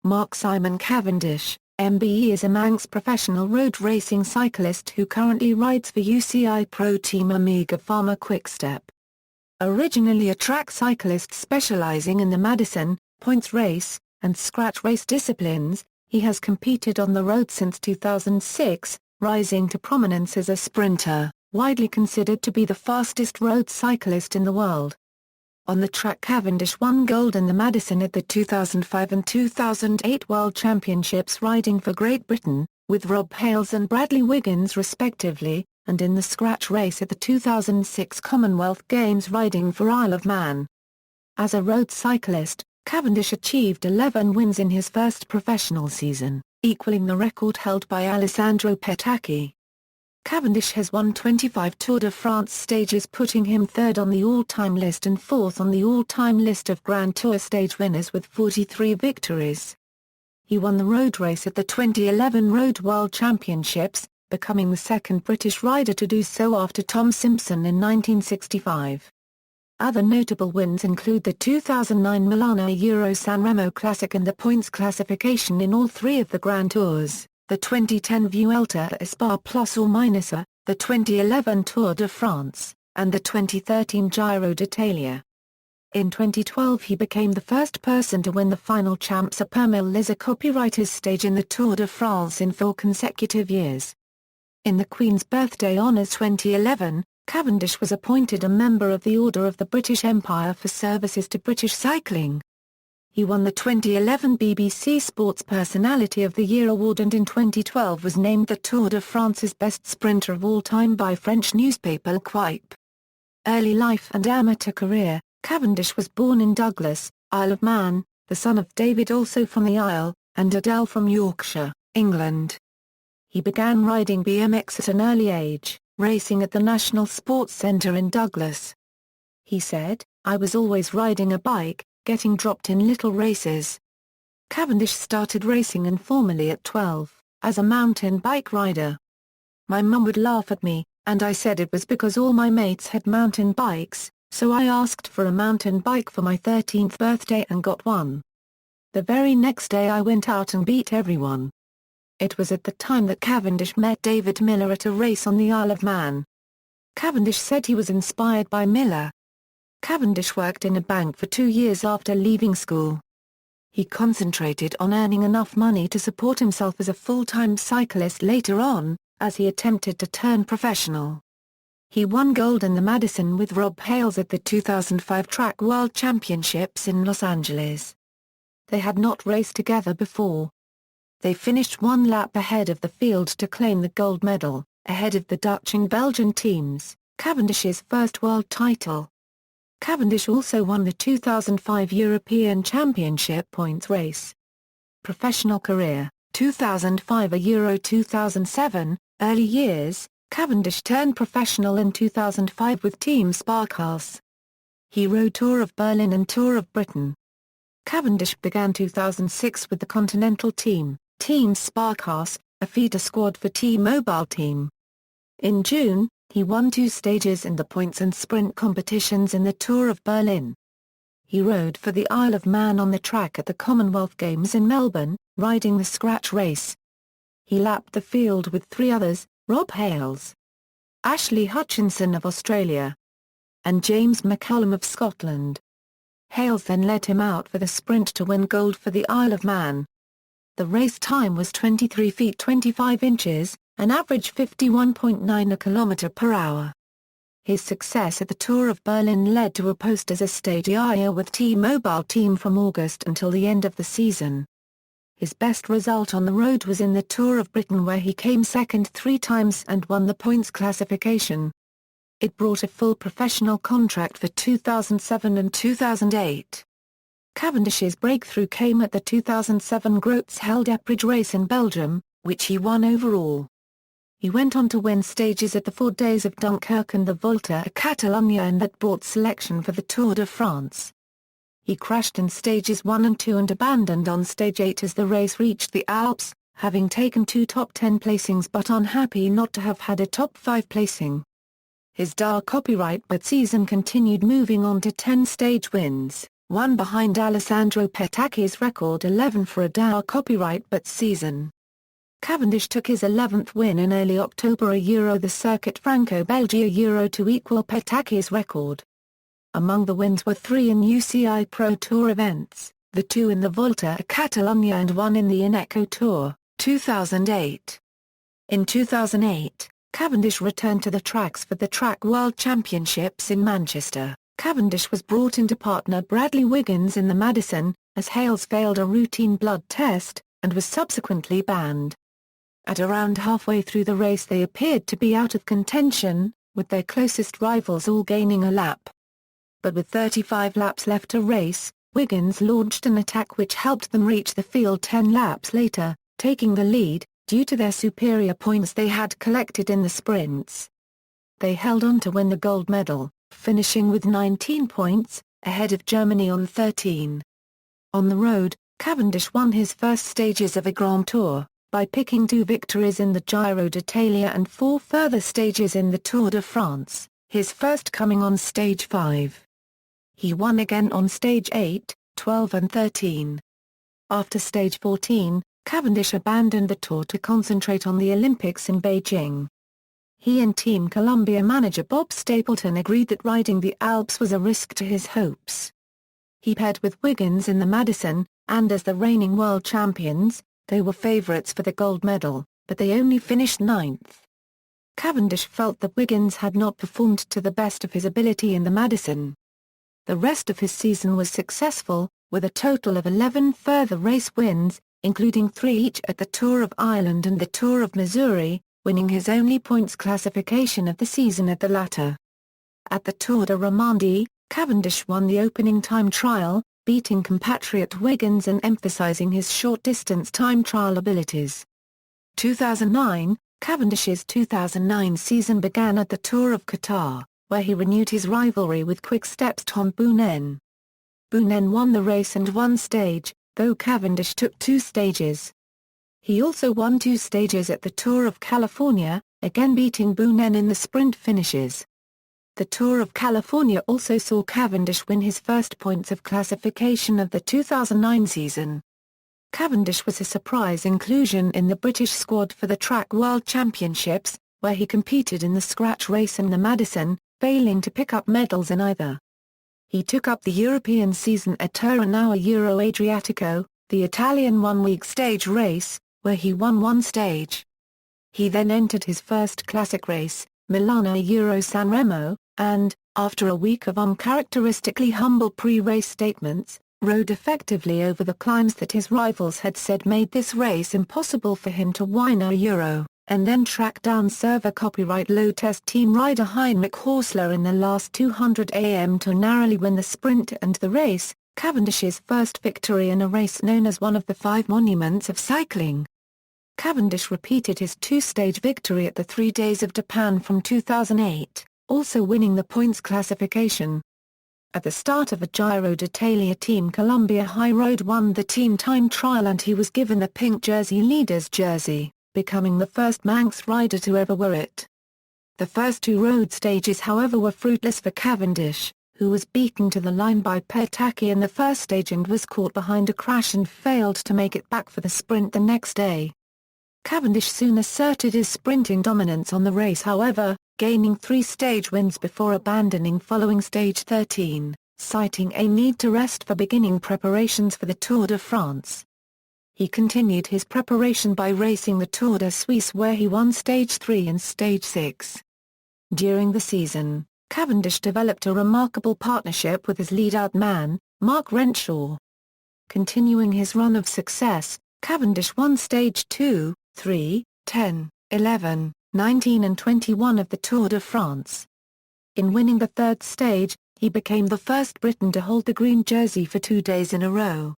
Mark Simon Cavendish, MBE is a Manx professional road racing cyclist who currently rides for UCI ProTeam Amiga Pharma-Quick. Originally a track cyclist specialising in the Madison, points race, and scratch race disciplines, he has competed on the road since 2006, rising to prominence as a sprinter, widely considered to be the fastest road cyclist in the world. On the track, Cavendish won gold in the Madison at the 2005 and 2008 World Championships riding for Great Britain, with Rob Hayles and Bradley Wiggins respectively, and in the scratch race at the 2006 Commonwealth Games riding for Isle of Man. As a road cyclist, Cavendish achieved 11 wins in his first professional season, equaling the record held by Alessandro Petacchi. Cavendish has won 25 Tour de France stages, putting him third on the all-time list and fourth on the all-time list of Grand Tour stage winners with 43 victories. He won the road race at the 2011 Road World Championships, becoming the second British rider to do so after Tom Simpson in 1965. Other notable wins include the 2009 Milano Euro-San Remo Classic and the points classification in all three of the Grand Tours, the 2010 Vuelta a Spa Plus or Minus A, the 2011 Tour de France, and the 2013 Giro d'Italia. In 2012 he became the first person to win the final Champs Épaules Mille copywriters stage in the Tour de France in 4 consecutive years. In the Queen's Birthday Honours 2011, Cavendish was appointed a member of the Order of the British Empire for services to British cycling. He won the 2011 BBC Sports Personality of the Year award and in 2012 was named the Tour de France's best sprinter of all time by French newspaper L'Equipe. Early life and amateur career. Cavendish was born in Douglas, Isle of Man, the son of David, also from the Isle, and Adele from Yorkshire, England. He began riding BMX at an early age, racing at the National Sports Centre in Douglas. He said, "I was always riding a bike, getting dropped in little races." Cavendish started racing informally at 12, as a mountain bike rider. "My mum would laugh at me, and I said it was because all my mates had mountain bikes, so I asked for a mountain bike for my 13th birthday and got one. The very next day I went out and beat everyone." It was at the time that Cavendish met David Miller at a race on the Isle of Man. Cavendish said he was inspired by Miller. Cavendish worked in a bank for 2 years after leaving school. He concentrated on earning enough money to support himself as a full-time cyclist later on, as he attempted to turn professional. He won gold in the Madison with Rob Hayles at the 2005 Track World Championships in Los Angeles. They had not raced together before. They finished 1 lap ahead of the field to claim the gold medal, ahead of the Dutch and Belgian teams, Cavendish's first world title. Cavendish also won the 2005 European Championship points race. Professional career, 2005 a Euro 2007, early years, Cavendish turned professional in 2005 with Team Sparkhouse. He rode Tour of Berlin and Tour of Britain. Cavendish began 2006 with the Continental Team, Team Sparkhouse, a feeder squad for T-Mobile Team. In June, he won 2 stages in the points and sprint competitions in the Tour of Berlin. He rode for the Isle of Man on the track at the Commonwealth Games in Melbourne, riding the scratch race. He lapped the field with 3 others, Rob Hayles, Ashley Hutchinson of Australia, and James McCallum of Scotland. Hayles then led him out for the sprint to win gold for the Isle of Man. The race time was 23 feet 25 inches, an average 51.9 km/h. His success at the Tour of Berlin led to a post as a stagiaire with T-Mobile Team from August until the end of the season. His best result on the road was in the Tour of Britain, where he came second 3 times and won the points classification. It brought a full professional contract for 2007 and 2008. Cavendish's breakthrough came at the 2007 Groats held Epridge race in Belgium, which he won overall. He went on to win stages at the 4 Days of Dunkirk and the Volta a Catalunya, and that brought selection for the Tour de France. He crashed in stages 1 and 2 and abandoned on stage 8 as the race reached the Alps, having taken 2 top 10 placings but unhappy not to have had a top 5 placing. His dark copyright but season continued, moving on to 10 stage wins, one behind Alessandro Petacchi's record 11 for a Dow copyright but season. Cavendish took his 11th win in early October the Circuit Franco-Belgique to equal Petacchi's record. Among the wins were 3 in UCI Pro Tour events, the 2 in the Volta a Catalunya and 1 in the Ineco Tour, 2008. In 2008, Cavendish returned to the tracks for the Track World Championships in Manchester. Cavendish was brought in to partner Bradley Wiggins in the Madison, as Hayles failed a routine blood test, and was subsequently banned. At around halfway through the race they appeared to be out of contention, with their closest rivals all gaining a lap. But with 35 laps left to race, Wiggins launched an attack which helped them reach the field 10 laps later, taking the lead, due to their superior points they had collected in the sprints. They held on to win the gold medal, finishing with 19 points, ahead of Germany on 13. On the road, Cavendish won his first stages of a Grand Tour, by picking 2 victories in the Giro d'Italia and 4 further stages in the Tour de France, his first coming on stage 5. He won again on stage 8, 12 and 13. After stage 14, Cavendish abandoned the Tour to concentrate on the Olympics in Beijing. He and Team Columbia manager Bob Stapleton agreed that riding the Alps was a risk to his hopes. He paired with Wiggins in the Madison, and as the reigning world champions, they were favourites for the gold medal, but they only finished 9th. Cavendish felt that Wiggins had not performed to the best of his ability in the Madison. The rest of his season was successful, with a total of 11 further race wins, including 3 each at the Tour of Ireland and the Tour of Missouri, winning his only points classification of the season at the latter. At the Tour de Romandie, Cavendish won the opening time trial, beating compatriot Wiggins and emphasizing his short-distance time trial abilities. 2009, Cavendish's 2009 season began at the Tour of Qatar, where he renewed his rivalry with Quick-Step's Tom Boonen. Boonen won the race and 1 stage, though Cavendish took 2 stages. He also won 2 stages at the Tour of California, again beating Boonen in the sprint finishes. The Tour of California also saw Cavendish win his first points of classification of the 2009 season. Cavendish was a surprise inclusion in the British squad for the Track World Championships, where he competed in the scratch race and the Madison, failing to pick up medals in either. He took up the European season at Turinao Euro Adriatico, the Italian one-week stage race, where he won 1 stage. He then entered his first classic race, Milano Euro San Remo, and, after a week of uncharacteristically humble pre-race statements, rode effectively over the climbs that his rivals had said made this race impossible for him to win a Euro, and then tracked down server copyright low test team rider Heinrich Horsler in the last 200 am to narrowly win the sprint and the race, Cavendish's first victory in a race known as one of the 5 monuments of cycling. Cavendish repeated his 2-stage victory at the 3 Days of Japan from 2008, also winning the points classification. At the start of the Giro d'Italia Team Columbia High Road won the team time trial and he was given the pink jersey leader's jersey, becoming the first Manx rider to ever wear it. The first 2 road stages however were fruitless for Cavendish, who was beaten to the line by Petacchi in the first stage and was caught behind a crash and failed to make it back for the sprint the next day. Cavendish soon asserted his sprinting dominance on the race however, gaining 3 stage wins before abandoning following stage 13, citing a need to rest for beginning preparations for the Tour de France. He continued his preparation by racing the Tour de Suisse where he won stage 3 and stage 6. During the season, Cavendish developed a remarkable partnership with his lead-out man, Mark Renshaw. Continuing his run of success, Cavendish won stage 2, 3, 10, 11, 19 and 21 of the Tour de France. In winning the 3rd stage, he became the first Briton to hold the green jersey for 2 days in a row.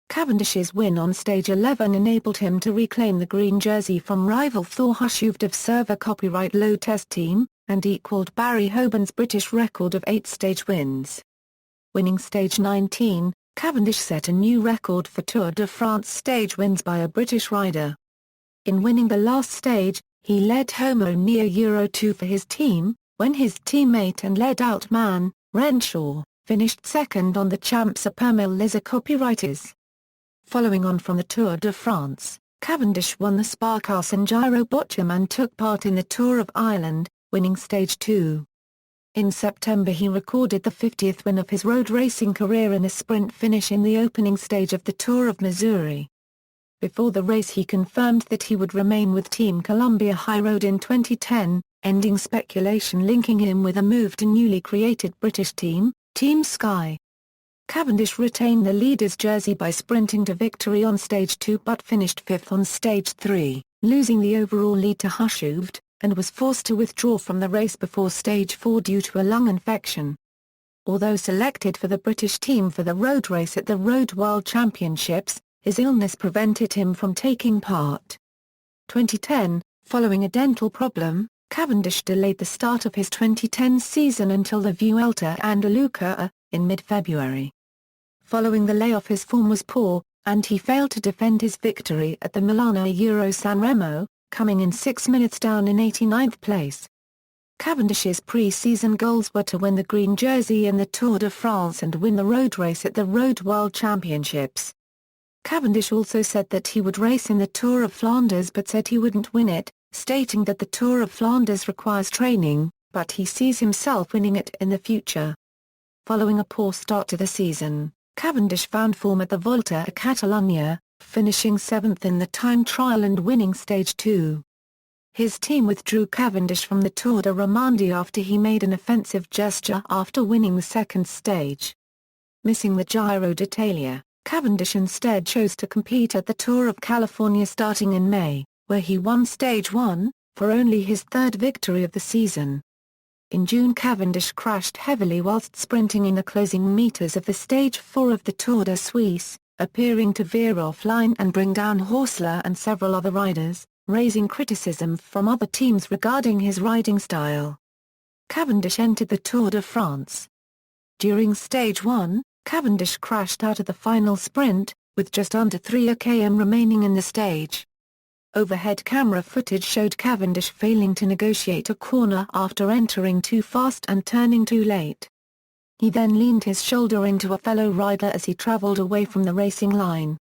Cavendish's win on stage 11 enabled him to reclaim the green jersey from rival Thor Hushovd of server copyright low test team, and equalled Barry Hoban's British record of 8 stage wins. Winning stage 19, Cavendish set a new record for Tour de France stage wins by a British rider. In winning the last stage, he led Homo near Euro 2 for his team, when his teammate and lead-out man, Renshaw, finished second on the Champs Épernay-Lizer copywriters. Following on from the Tour de France, Cavendish won the Spa-Carson Giro Bochum and took part in the Tour of Ireland, winning Stage 2. In September he recorded the 50th win of his road racing career in a sprint finish in the opening stage of the Tour of Missouri. Before the race he confirmed that he would remain with Team Columbia High Road in 2010, ending speculation linking him with a move to newly created British team, Team Sky. Cavendish retained the leader's jersey by sprinting to victory on Stage 2 but finished fifth on Stage 3, losing the overall lead to Hushovd, and was forced to withdraw from the race before Stage 4 due to a lung infection. Although selected for the British team for the road race at the Road World Championships, his illness prevented him from taking part. 2010, following a dental problem, Cavendish delayed the start of his 2010 season until the Vuelta a Andalucía, in mid-February. Following the layoff his form was poor, and he failed to defend his victory at the Milano-Euro-San Remo, coming in 6 minutes down in 89th place. Cavendish's pre-season goals were to win the green jersey in the Tour de France and win the road race at the Road World Championships. Cavendish also said that he would race in the Tour of Flanders but said he wouldn't win it, stating that the Tour of Flanders requires training, but he sees himself winning it in the future. Following a poor start to the season, Cavendish found form at the Volta a Catalunya, finishing 7th in the time trial and winning Stage 2. His team withdrew Cavendish from the Tour de Romandie after he made an offensive gesture after winning the second stage. Missing the Giro d'Italia, Cavendish instead chose to compete at the Tour of California starting in May, where he won Stage 1, for only his third victory of the season. In June Cavendish crashed heavily whilst sprinting in the closing meters of the Stage 4 of the Tour de Suisse, appearing to veer offline and bring down Horsler and several other riders, raising criticism from other teams regarding his riding style. Cavendish entered the Tour de France. During Stage 1, Cavendish crashed out of the final sprint, with just under 3 km remaining in the stage. Overhead camera footage showed Cavendish failing to negotiate a corner after entering too fast and turning too late. He then leaned his shoulder into a fellow rider as he travelled away from the racing line.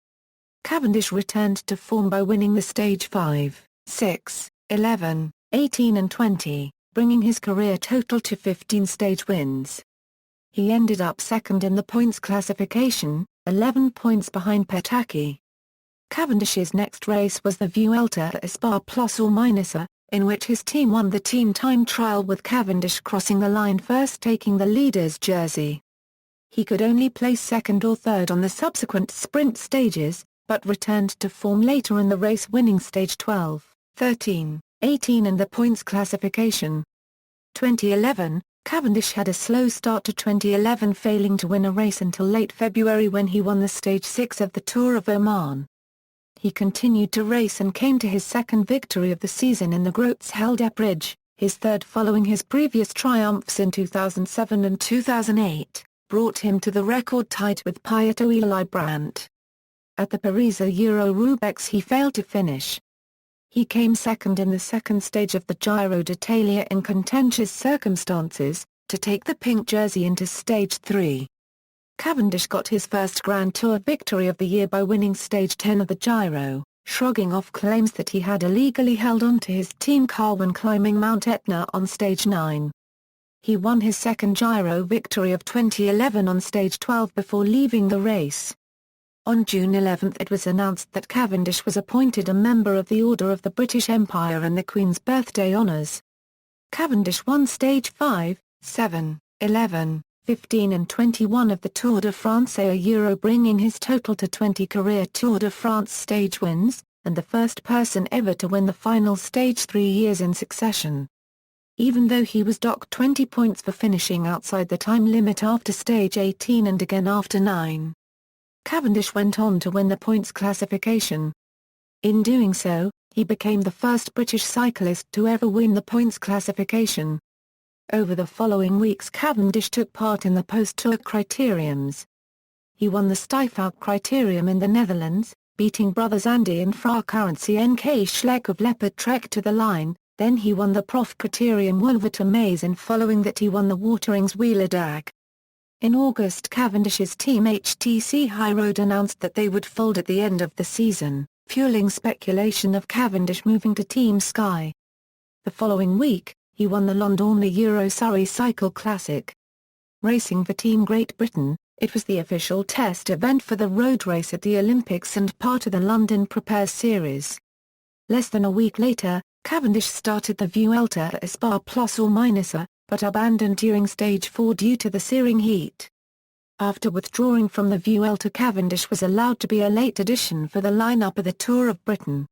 Cavendish returned to form by winning the Stage 5, 6, 11, 18 and 20, bringing his career total to 15 stage wins. He ended up second in the points classification, 11 points behind Petacchi. Cavendish's next race was the Vuelta a Spa+or-, in which his team won the team time trial with Cavendish crossing the line first taking the leader's jersey. He could only place second or third on the subsequent sprint stages, but returned to form later in the race winning Stage 12, 13, 18 and the points classification. 2011, Cavendish had a slow start to 2011 failing to win a race until late February when he won the Stage 6 of the Tour of Oman. He continued to race and came to his second victory of the season in the Groats Helde Bridge, his third following his previous triumphs in 2007 and 2008, brought him to the record tied with Pieter Eli Brandt. At the Paris-Euro-Roubaix he failed to finish. He came second in the second stage of the Giro d'Italia in contentious circumstances, to take the pink jersey into Stage 3. Cavendish got his first Grand Tour victory of the year by winning Stage 10 of the Giro, shrugging off claims that he had illegally held on to his team car when climbing Mount Etna on Stage 9. He won his second Giro victory of 2011 on Stage 12 before leaving the race. On June 11 it was announced that Cavendish was appointed a member of the Order of the British Empire and the Queen's Birthday Honours. Cavendish won Stage 5, 7, 11, 15 and 21 of the Tour de France a Euro, bringing his total to 20 career Tour de France stage wins, and the first person ever to win the final stage 3 years in succession. Even though he was docked 20 points for finishing outside the time limit after Stage 18 and again after 9. Cavendish went on to win the points classification. In doing so, he became the first British cyclist to ever win the points classification. Over the following weeks Cavendish took part in the post-tour criteriums. He won the Stuyfhout criterium in the Netherlands, beating brothers Andy and Fracourency NK Schleck of Leopard Trek to the line, then he won the Prof criterium Wolverton Maze and following that he won the Waterings Wielerdag. In August, Cavendish's team HTC High Road announced that they would fold at the end of the season, fueling speculation of Cavendish moving to Team Sky. The following week, he won the London Euro Surrey Cycle Classic. Racing for Team Great Britain, it was the official test event for the road race at the Olympics and part of the London Prepares Series. Less than a week later, Cavendish started the Vuelta a Spa Plus or Minus A, but abandoned during Stage 4 due to the searing heat. After withdrawing from the Vuelta, Cavendish was allowed to be a late addition for the lineup of the Tour of Britain.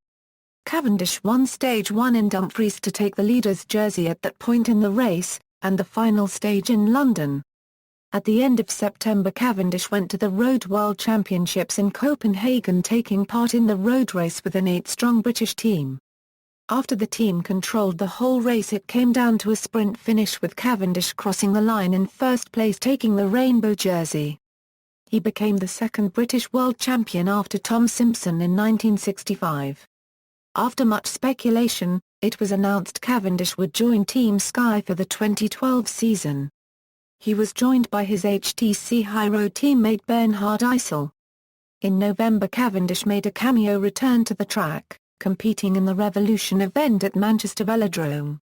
Cavendish won Stage 1 in Dumfries to take the leader's jersey at that point in the race, and the final stage in London. At the end of September, Cavendish went to the Road World Championships in Copenhagen, taking part in the road race with an 8-strong British team. After the team controlled the whole race, it came down to a sprint finish with Cavendish crossing the line in first place, taking the rainbow jersey. He became the second British world champion after Tom Simpson in 1965. After much speculation, it was announced Cavendish would join Team Sky for the 2012 season. He was joined by his HTC High Road teammate Bernhard Eisel. In November, Cavendish made a cameo return to the track, competing in the Revolution event at Manchester Velodrome.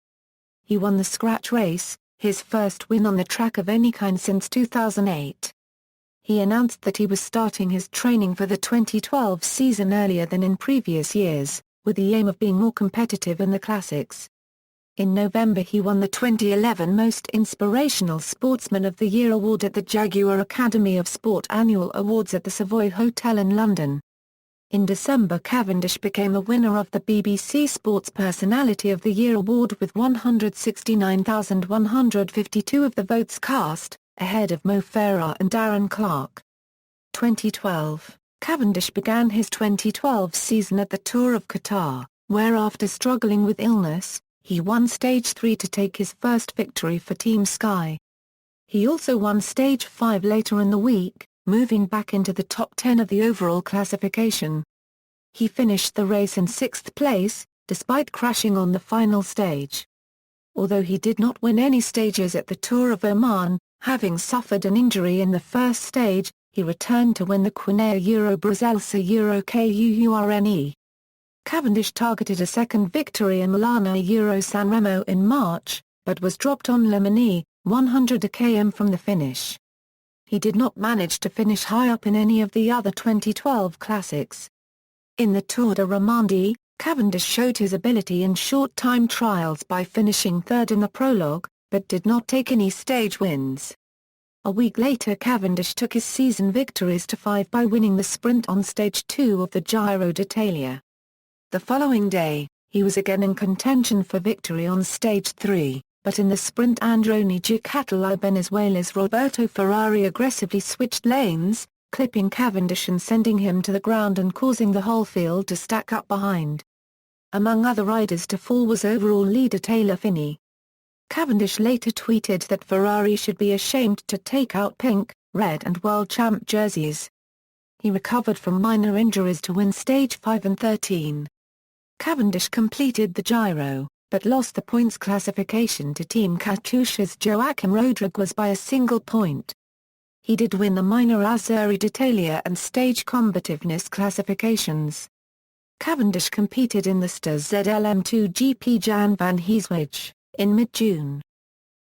He won the scratch race, his first win on the track of any kind since 2008. He announced that he was starting his training for the 2012 season earlier than in previous years, with the aim of being more competitive in the classics. In November, he won the 2011 Most Inspirational Sportsman of the Year award at the Jaguar Academy of Sport Annual Awards at the Savoy Hotel in London. In December, Cavendish became a winner of the BBC Sports Personality of the Year award with 169,152 of the votes cast, ahead of Mo Farah and Darren Clarke. 2012, Cavendish began his 2012 season at the Tour of Qatar, where after struggling with illness, he won Stage 3 to take his first victory for Team Sky. He also won Stage 5 later in the week, moving back into the top 10 of the overall classification. He finished the race in 6th place, despite crashing on the final stage. Although he did not win any stages at the Tour of Oman, having suffered an injury in the first stage, he returned to win the Quinea Euro Braselse Euro KUURNE. Cavendish targeted a second victory in Milano Euro San Remo in March, but was dropped on Le Mans, 100 km from the finish. He did not manage to finish high up in any of the other 2012 classics. In the Tour de Romandie, Cavendish showed his ability in short time trials by finishing third in the prologue, but did not take any stage wins. A week later, Cavendish took his season victories to 5 by winning the sprint on Stage 2 of the Giro d'Italia. The following day, he was again in contention for victory on Stage 3. But in the sprint, Androni Giocattoli Venezuela's Roberto Ferrari aggressively switched lanes, clipping Cavendish and sending him to the ground and causing the whole field to stack up behind. Among other riders to fall was overall leader Taylor Phinney. Cavendish later tweeted that Ferrari should be ashamed to take out pink, red and world champ jerseys. He recovered from minor injuries to win Stage 5 and 13. Cavendish completed the Giro, but lost the points classification to Team Katusha's Joachim Rodriguez by a single point. He did win the minor Azzurri d'Italia and stage combativeness classifications. Cavendish competed in the Stars ZLM2 GP Jan van Heeswijk, in mid-June.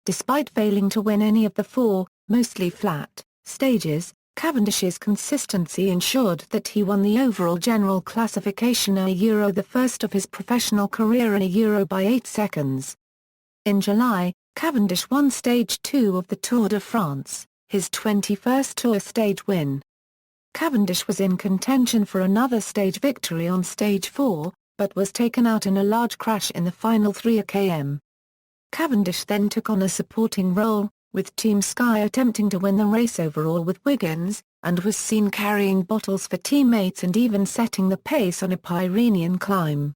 Despite failing to win any of the 4, mostly flat, stages, Cavendish's consistency ensured that he won the overall general classification a Euro, the first of his professional career in a Euro, by 8 seconds. In July, Cavendish won Stage 2 of the Tour de France, his 21st Tour stage win. Cavendish was in contention for another stage victory on Stage 4, but was taken out in a large crash in the final 3 km. Cavendish then took on a supporting role, with Team Sky attempting to win the race overall with Wiggins, and was seen carrying bottles for teammates and even setting the pace on a Pyrenean climb.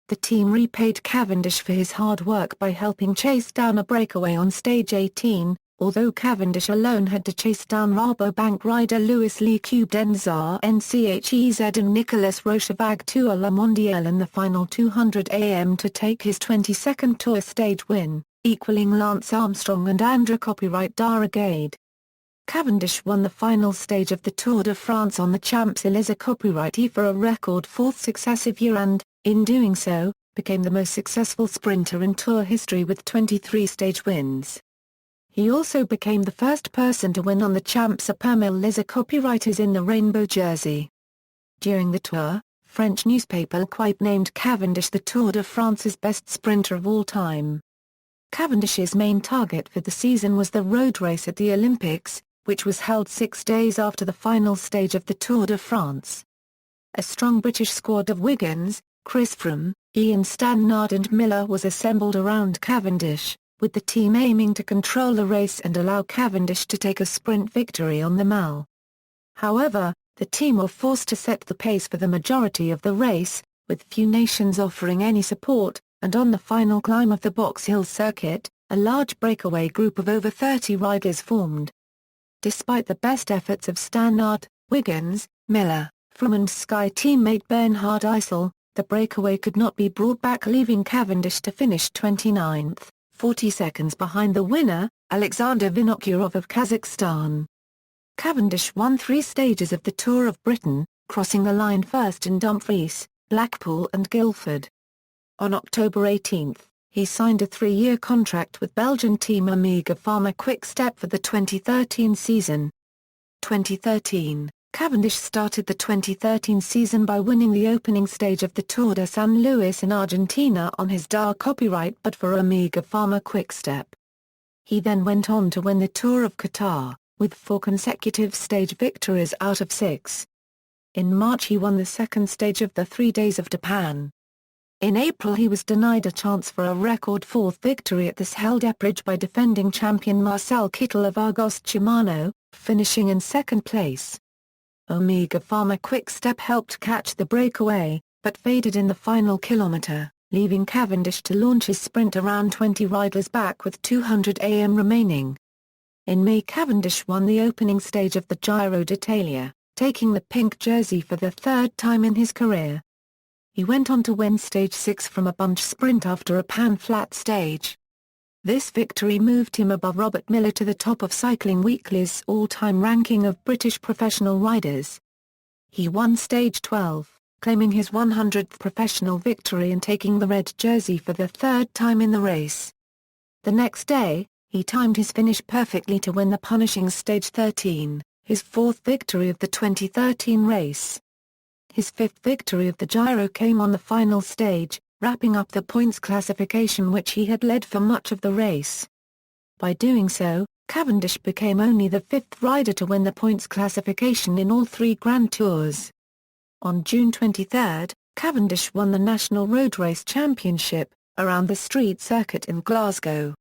The team repaid Cavendish for his hard work by helping chase down a breakaway on Stage 18, although Cavendish alone had to chase down Rabobank rider Louis Le Cube Denzar Nches and Nicolas Rochevag Tour La Mondiale in the final 200 am to take his 22nd Tour stage win, equaling Lance Armstrong and Andra Copyright Darigade. Cavendish won the final stage of the Tour de France on the Champs-Élysées copyright for a record fourth successive year and, in doing so, became the most successful sprinter in Tour history with 23 stage wins. He also became the first person to win on the Champs-Élysées copyright in the rainbow jersey. During the Tour, French newspaper Pharma-Quick named Cavendish the Tour de France's best sprinter of all time. Cavendish's main target for the season was the road race at the Olympics, which was held 6 days after the final stage of the Tour de France. A strong British squad of Wiggins, Chris Froome, Ian Stannard and Miller was assembled around Cavendish, with the team aiming to control the race and allow Cavendish to take a sprint victory on the Mall. However, the team were forced to set the pace for the majority of the race, with few nations offering any support, and on the final climb of the Box Hill circuit, a large breakaway group of over 30 riders formed. Despite the best efforts of Stannard, Wiggins, Miller, Froome and Sky teammate Bernhard Eisel, the breakaway could not be brought back, leaving Cavendish to finish 29th, 40 seconds behind the winner, Alexander Vinokurov of Kazakhstan. Cavendish won 3 stages of the Tour of Britain, crossing the line first in Dumfries, Blackpool and Guildford. On October 18, he signed a 3-year contract with Belgian team Omega Pharma-Quick for the 2013 season. 2013, Cavendish started the 2013 season by winning the opening stage of the Tour de San Luis in Argentina on his DAR copyright but for Omega Pharma-Quick. He then went on to win the Tour of Qatar, with 4 consecutive stage victories out of 6. In March he won the second stage of the 3 Days of Japan. In April he was denied a chance for a record 4th victory at this held Epridge by defending champion Marcel Kittel of Argos Shimano, finishing in 2nd place. Omega Pharma-Quick helped catch the breakaway, but faded in the final kilometre, leaving Cavendish to launch his sprint around 20 riders back with 200 am remaining. In May Cavendish won the opening stage of the Giro d'Italia, taking the pink jersey for the 3rd time in his career. He went on to win Stage 6 from a bunch sprint after a pan-flat stage. This victory moved him above Robert Millar to the top of Cycling Weekly's all-time ranking of British professional riders. He won Stage 12, claiming his 100th professional victory and taking the red jersey for the 3rd time in the race. The next day, he timed his finish perfectly to win the punishing Stage 13, his 4th victory of the 2013 race. His 5th victory of the Giro came on the final stage, wrapping up the points classification which he had led for much of the race. By doing so, Cavendish became only the 5th rider to win the points classification in all 3 Grand Tours. On June 23, Cavendish won the National Road Race Championship, around the street circuit in Glasgow.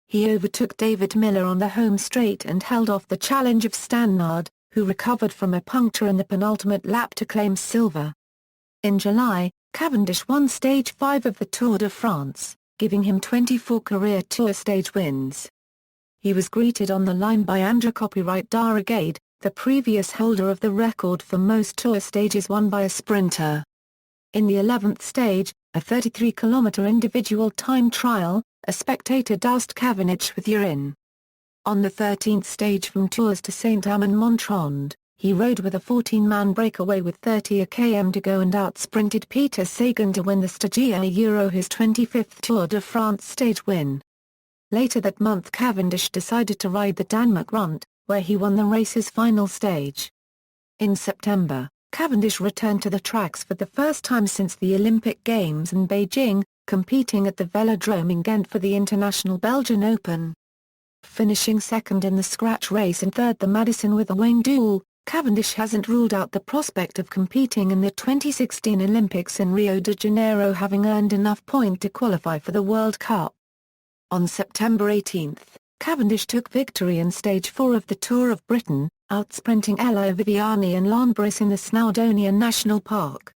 He overtook David Miller on the home straight and held off the challenge of Stannard, who recovered from a puncture in the penultimate lap to claim silver. In July, Cavendish won Stage 5 of the Tour de France, giving him 24 career Tour stage wins. He was greeted on the line by Andra Copyright Darragade, the previous holder of the record for most Tour stages won by a sprinter. In the 11th stage, a 33-kilometre individual time trial, a spectator doused Cavendish with urine. On the 13th stage from Tours to Saint-Amand-Montrond, he rode with a 14-man breakaway with 30 km to go and outsprinted Peter Sagan to win the Stagia Euro, his 25th Tour de France stage win. Later that month Cavendish decided to ride the Denmark Runt, where he won the race's final stage. In September, Cavendish returned to the tracks for the first time since the Olympic Games in Beijing, competing at the Velodrome in Ghent for the International Belgian Open. Finishing 2nd in the scratch race and 3rd the Madison with a Wayne Duel, Cavendish hasn't ruled out the prospect of competing in the 2016 Olympics in Rio de Janeiro, having earned enough point to qualify for the World Cup. On September 18, Cavendish took victory in Stage 4 of the Tour of Britain, outsprinting Elia Viviani and Lanbris in the Snowdonia National Park.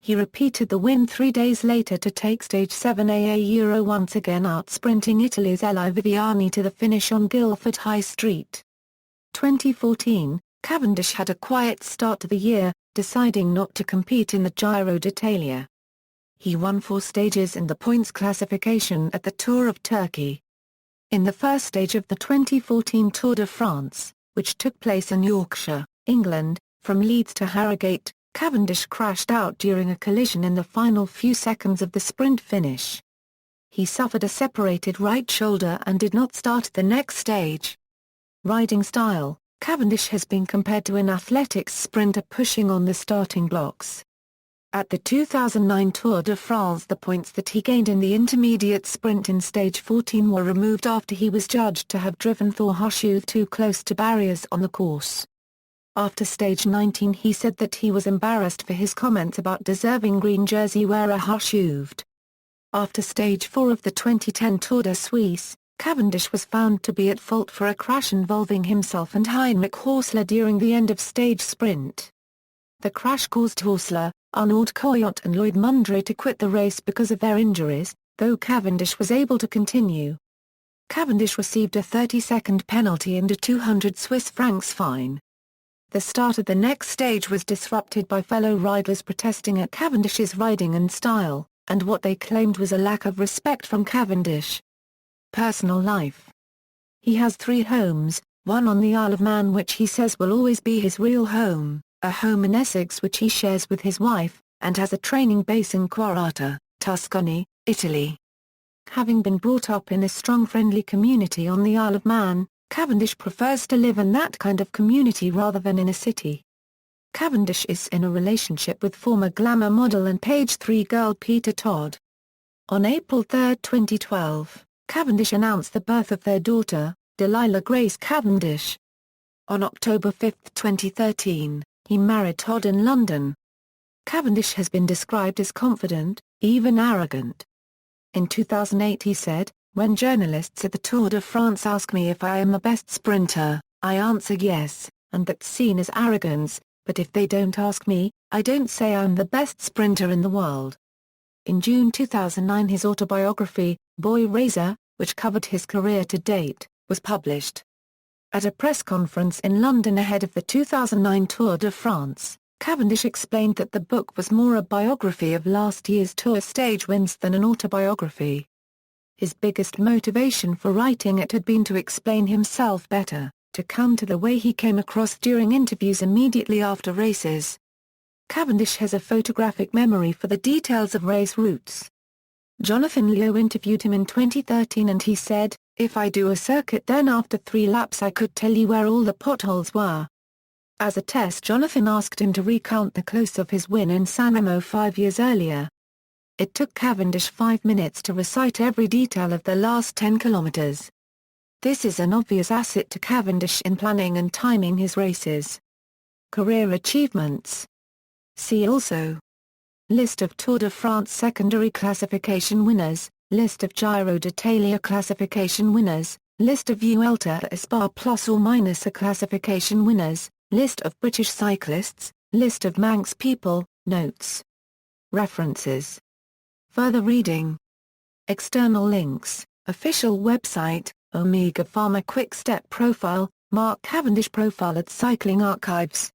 He repeated the win 3 days later to take Stage 7 AA Euro, once again outsprinting Italy's Elia Viviani to the finish on Guildford High Street. 2014, Cavendish had a quiet start to the year, deciding not to compete in the Giro d'Italia. He won 4 stages in the points classification at the Tour of Turkey. In the first stage of the 2014 Tour de France, which took place in Yorkshire, England. From Leeds to Harrogate, Cavendish crashed out during a collision in the final few seconds of the sprint finish. He suffered a separated right shoulder and did not start the next stage. Riding style: Cavendish has been compared to an athletics sprinter pushing on the starting blocks. At the 2009 Tour de France, the points that he gained in the intermediate sprint in stage 14 were removed after he was judged to have driven Thor Hushovd too close to barriers on the course. After stage 19 he said that he was embarrassed for his comments about deserving green jersey wearer Hushovd. After stage 4 of the 2010 Tour de Suisse, Cavendish was found to be at fault for a crash involving himself and Heinrich Horsler during the end of stage sprint. The crash caused Horsler, Arnaud Coyot and Lloyd Mundre to quit the race because of their injuries, though Cavendish was able to continue. Cavendish received a 30-second penalty and a 200 Swiss francs fine. The start of the next stage was disrupted by fellow riders protesting at Cavendish's riding and style, and what they claimed was a lack of respect from Cavendish. Personal life: he has 3 homes, one on the Isle of Man which he says will always be his real home, a home in Essex which he shares with his wife, and has a training base in Quarata, Tuscany, Italy. Having been brought up in a strong friendly community on the Isle of Man, Cavendish prefers to live in that kind of community rather than in a city. Cavendish is in a relationship with former glamour model and Page 3 girl Peter Todd. On April 3, 2012, Cavendish announced the birth of their daughter, Delilah Grace Cavendish. On October 5, 2013, he married Todd in London. Cavendish has been described as confident, even arrogant. In 2008 he said, "When journalists at the Tour de France ask me if I am the best sprinter, I answer yes, and that's seen as arrogance, but if they don't ask me, I don't say I'm the best sprinter in the world." In June 2009 his autobiography, Boy Racer, which covered his career to date, was published. At a press conference in London ahead of the 2009 Tour de France, Cavendish explained that the book was more a biography of last year's Tour stage wins than an autobiography. His biggest motivation for writing it had been to explain himself better, to counter the way he came across during interviews immediately after races. Cavendish has a photographic memory for the details of race routes. Jonathan Leo interviewed him in 2013 and he said, "If I do a circuit then after 3 laps I could tell you where all the potholes were." As a test Jonathan asked him to recount the close of his win in San Remo 5 years earlier. It took Cavendish 5 minutes to recite every detail of the last 10 kilometers. This is an obvious asset to Cavendish in planning and timing his races. Career achievements. See also: List of Tour de France secondary classification winners, List of Giro d'Italia classification winners, List of Vuelta a Spa plus or minus a classification winners, List of British cyclists, List of Manx people, Notes. References. Further reading. External links: Official website, Omega Pharma-Quick Step Profile, Mark Cavendish Profile at Cycling Archives.